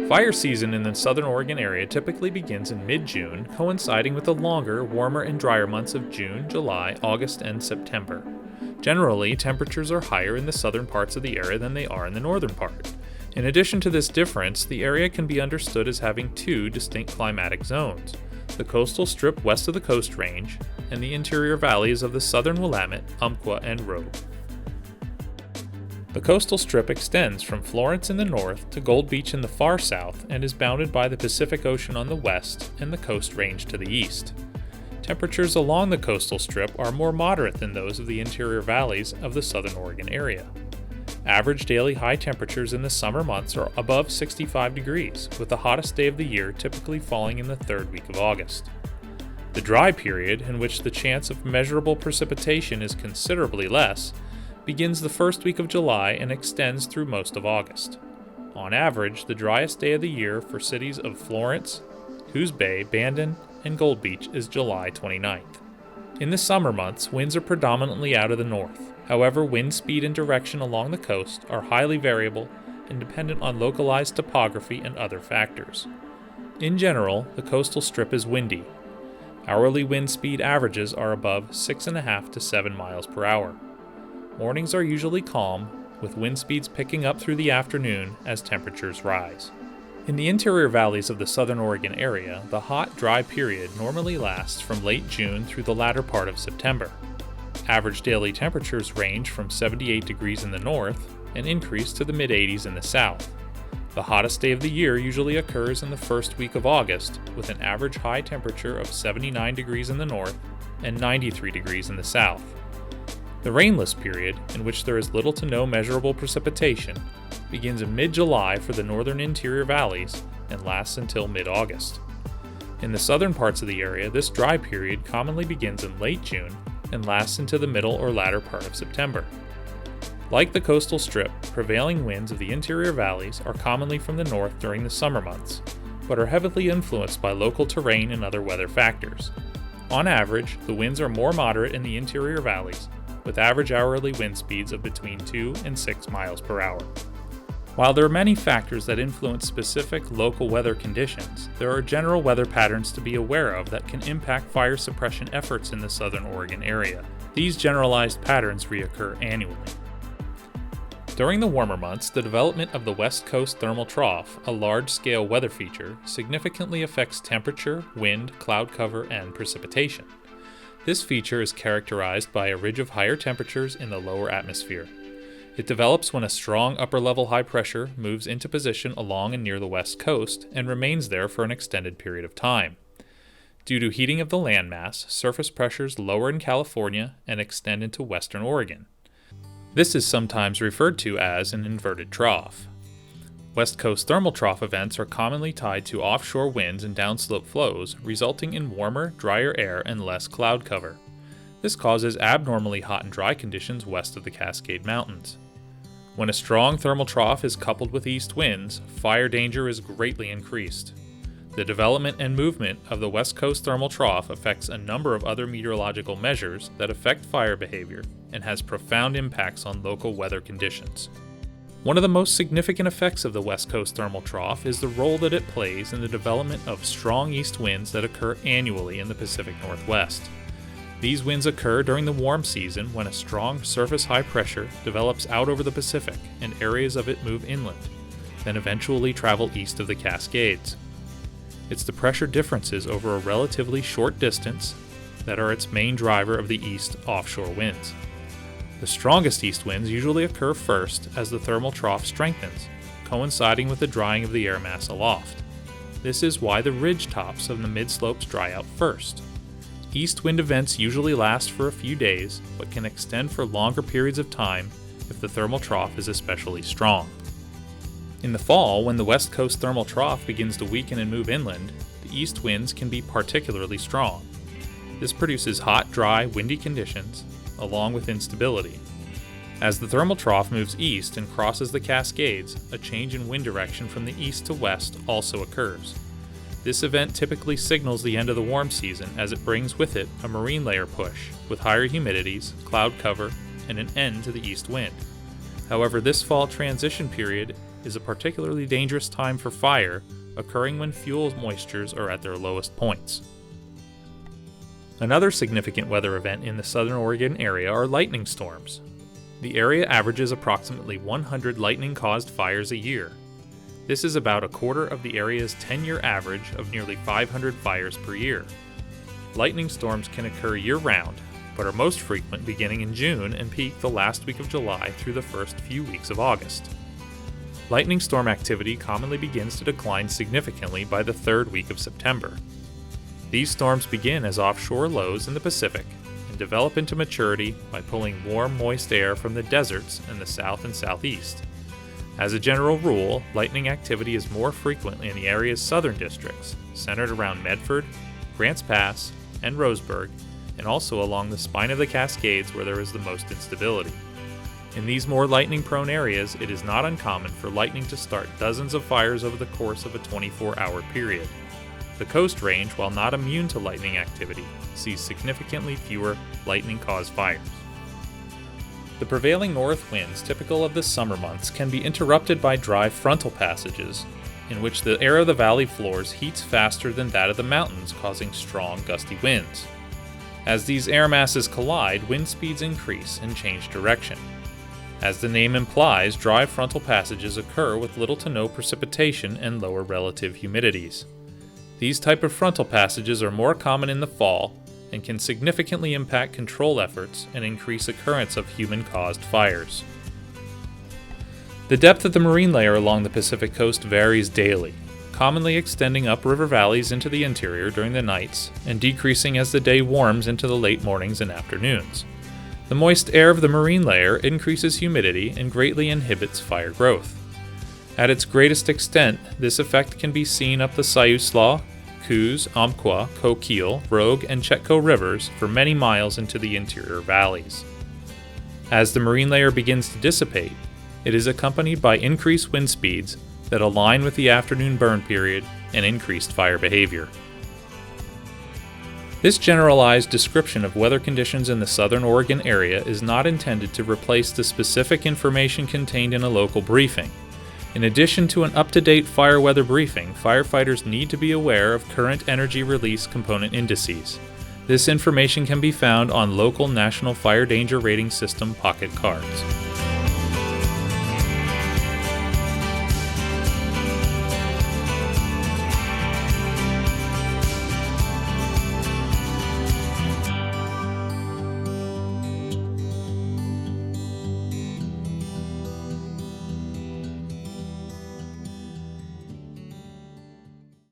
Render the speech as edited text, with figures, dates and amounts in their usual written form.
Fire season in the southern Oregon area typically begins in mid-June, coinciding with the longer, warmer and drier months of June, July, August, and September. Generally, temperatures are higher in the southern parts of the area than they are in the northern part. In addition to this difference, the area can be understood as having two distinct climatic zones: the coastal strip west of the Coast Range and the interior valleys of the southern Willamette, Umpqua, and Rogue. The coastal strip extends from Florence in the north to Gold Beach in the far south and is bounded by the Pacific Ocean on the west and the Coast Range to the east. Temperatures along the coastal strip are more moderate than those of the interior valleys of the southern Oregon area. Average daily high temperatures in the summer months are above 65 degrees, with the hottest day of the year typically falling in the third week of August. The dry period, in which the chance of measurable precipitation is considerably less, begins the first week of July and extends through most of August. On average, the driest day of the year for cities of Florence, Coos Bay, Bandon, and Gold Beach is July 29th. In the summer months, winds are predominantly out of the north. However, wind speed and direction along the coast are highly variable and dependent on localized topography and other factors. In general, the coastal strip is windy. Hourly wind speed averages are above 6.5 to 7 miles per hour. Mornings are usually calm, with wind speeds picking up through the afternoon as temperatures rise. In the interior valleys of the southern Oregon area, the hot, dry period normally lasts from late June through the latter part of September. Average daily temperatures range from 78 degrees in the north and increase to the mid-80s in the south. The hottest day of the year usually occurs in the first week of August, with an average high temperature of 79 degrees in the north and 93 degrees in the south. The rainless period, in which there is little to no measurable precipitation, begins in mid-July for the northern interior valleys and lasts until mid-August. In the southern parts of the area, this dry period commonly begins in late June and lasts into the middle or latter part of September. Like the coastal strip, prevailing winds of the interior valleys are commonly from the north during the summer months, but are heavily influenced by local terrain and other weather factors. On average, the winds are more moderate in the interior valleys, with average hourly wind speeds of between 2 and 6 miles per hour. While there are many factors that influence specific local weather conditions, there are general weather patterns to be aware of that can impact fire suppression efforts in the southern Oregon area. These generalized patterns reoccur annually. During the warmer months, the development of the West Coast thermal trough, a large-scale weather feature, significantly affects temperature, wind, cloud cover, and precipitation. This feature is characterized by a ridge of higher temperatures in the lower atmosphere. It develops when a strong upper-level high pressure moves into position along and near the west coast and remains there for an extended period of time. Due to heating of the landmass, surface pressures lower in California and extend into western Oregon. This is sometimes referred to as an inverted trough. West Coast thermal trough events are commonly tied to offshore winds and downslope flows, resulting in warmer, drier air and less cloud cover. This causes abnormally hot and dry conditions west of the Cascade Mountains. When a strong thermal trough is coupled with east winds, fire danger is greatly increased. The development and movement of the West Coast thermal trough affects a number of other meteorological measures that affect fire behavior and has profound impacts on local weather conditions. One of the most significant effects of the West Coast thermal trough is the role that it plays in the development of strong east winds that occur annually in the Pacific Northwest. These winds occur during the warm season when a strong surface high pressure develops out over the Pacific and areas of it move inland, then eventually travel east of the Cascades. It's the pressure differences over a relatively short distance that are its main driver of the east offshore winds. The strongest east winds usually occur first as the thermal trough strengthens, coinciding with the drying of the air mass aloft. This is why the ridge tops of the mid-slopes dry out first. East wind events usually last for a few days, but can extend for longer periods of time if the thermal trough is especially strong. In the fall, when the West Coast thermal trough begins to weaken and move inland, the east winds can be particularly strong. This produces hot, dry, windy conditions, along with instability. As the thermal trough moves east and crosses the Cascades, a change in wind direction from the east to west also occurs. This event typically signals the end of the warm season as it brings with it a marine layer push, with higher humidities, cloud cover, and an end to the east wind. However, this fall transition period is a particularly dangerous time for fire, occurring when fuel moistures are at their lowest points. Another significant weather event in the southern Oregon area are lightning storms. The area averages approximately 100 lightning-caused fires a year. This is about a quarter of the area's 10-year average of nearly 500 fires per year. Lightning storms can occur year-round, but are most frequent beginning in June and peak the last week of July through the first few weeks of August. Lightning storm activity commonly begins to decline significantly by the third week of September. These storms begin as offshore lows in the Pacific and develop into maturity by pulling warm, moist air from the deserts in the south and southeast. As a general rule, lightning activity is more frequent in the area's southern districts, centered around Medford, Grants Pass, and Roseburg, and also along the spine of the Cascades where there is the most instability. In these more lightning-prone areas, it is not uncommon for lightning to start dozens of fires over the course of a 24-hour period. The Coast Range, while not immune to lightning activity, sees significantly fewer lightning-caused fires. The prevailing north winds typical of the summer months can be interrupted by dry frontal passages, in which the air of the valley floors heats faster than that of the mountains, causing strong, gusty winds. As these air masses collide, wind speeds increase and change direction. As the name implies, dry frontal passages occur with little to no precipitation and lower relative humidities. These type of frontal passages are more common in the fall and can significantly impact control efforts and increase occurrence of human-caused fires. The depth of the marine layer along the Pacific coast varies daily, commonly extending up river valleys into the interior during the nights and decreasing as the day warms into the late mornings and afternoons. The moist air of the marine layer increases humidity and greatly inhibits fire growth. At its greatest extent, this effect can be seen up the Siuslaw, Coos, Umpqua, Coquille, Rogue, and Chetco rivers for many miles into the interior valleys. As the marine layer begins to dissipate, it is accompanied by increased wind speeds that align with the afternoon burn period and increased fire behavior. This generalized description of weather conditions in the southern Oregon area is not intended to replace the specific information contained in a local briefing. In addition to an up-to-date fire weather briefing, firefighters need to be aware of current energy release component indices. This information can be found on local National Fire Danger Rating System pocket cards.